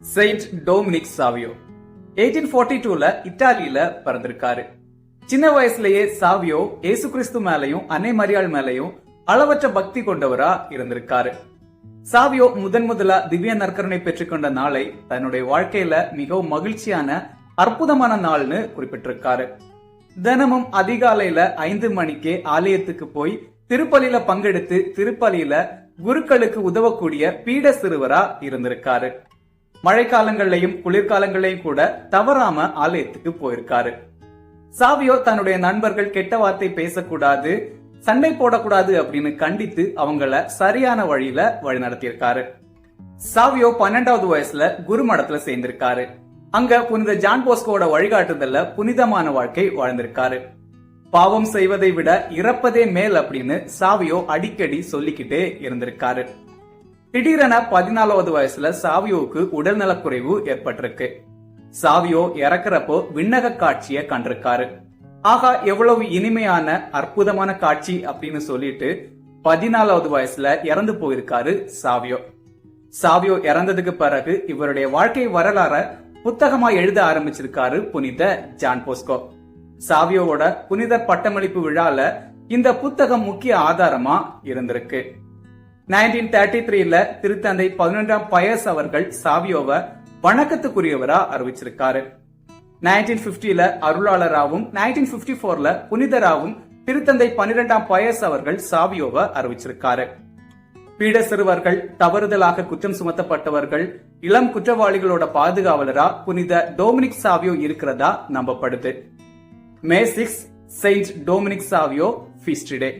Saint Dominic Savio 1842ல இத்தாலியில பிறந்திருக்காரு. சின்ன வயசுலயே சாவியோ இயேசு கிறிஸ்து மேலையும் அன்னை மரியாள் மேலையும் அளவற்ற பக்தி கொண்டவரா இருந்திருக்காரு. சாவியோ முதலா திவ்ய நற்கருணை பெற்றுக்கொண்ட நாளை தன்னுடைய வாழ்க்கையில மிகவும் மகிழ்ச்சியான அற்புதமான நாள்னு குறிப்பிட்டிருக்காரு. தினமும் அதிகாலையில 5 மணிக்கே ஆலயத்துக்கு போய் திருப்பலியில பங்கெடுத்து திருப்பலியில குருக்களுக்கு உதவக்கூடிய பீட சிறுவரா இருந்திருக்காரு. மழைக்காலங்கள்லயும் குளிர்காலங்களையும் கூட தவறாம ஆலயத்துக்கு போயிருக்காரு. சாவியோ தன்னுடைய நண்பர்கள் கெட்ட வார்த்தை பேசக்கூடாது, சண்டை போடக்கூடாது அப்படின்னு கண்டித்து அவங்கள சரியான வழியில வழிநடத்தியிருக்காரு. சாவியோ 12வது வயசுல குருமடத்துல சேர்ந்திருக்காரு. அங்க புனித ஜான் போஸ்கோட வழிகாட்டுதல்ல புனிதமான வாழ்க்கை வாழ்ந்திருக்காரு. பாவம் செய்வதை விட இறப்பதே மேல் அப்படின்னு சாவியோ அடிக்கடி சொல்லிக்கிட்டே இருந்திருக்காரு. திடீரென 14வது வயசுல சாவியோவுக்கு உடல்நலக்குறைவு ஏற்பட்டிருக்கு. சாவியோ இறக்குறப்போ விண்ணக காட்சிய கண்டிருக்காரு. ஆகா, எவ்வளவு இனிமையான அற்புதமான காட்சி அப்படின்னு சொல்லிட்டு 14வது வயசுல இறந்து போயிருக்காரு சாவியோ. சாவியோ இறந்ததுக்கு பிறகு இவருடைய வாழ்க்கை வரலாற புத்தகமா எழுத ஆரம்பிச்சிருக்காரு புனித ஜான் போஸ்கோ. சாவியோவோட புனிதர் பட்டமளிப்பு விழால இந்த புத்தகம் முக்கிய ஆதாரமா இருந்திருக்கு. 1933ல திருத்தந்தை 11ஆம் பயஸ் அவர்கள் சாவியோவை வணக்கத்துக்குரியவரா அறிவிச்சிருக்காரு. 1950ல அருளாளராகவும் 1954ல புனிதராகவும் திருத்தந்தை 12ஆம் பயஸ் அவர்கள் சாவியோவை அறிவிச்சிருக்காரு. பீட சிறுவர்கள், தவறுதலாக குற்றம் சுமத்தப்பட்டவர்கள், இளம் குற்றவாளிகளோட பாதுகாவலரா புனித டொமினிக் சாவியோ இருக்கிறதா நம்பப்படுது. May 6, Saint Dominic Savio Feast Day.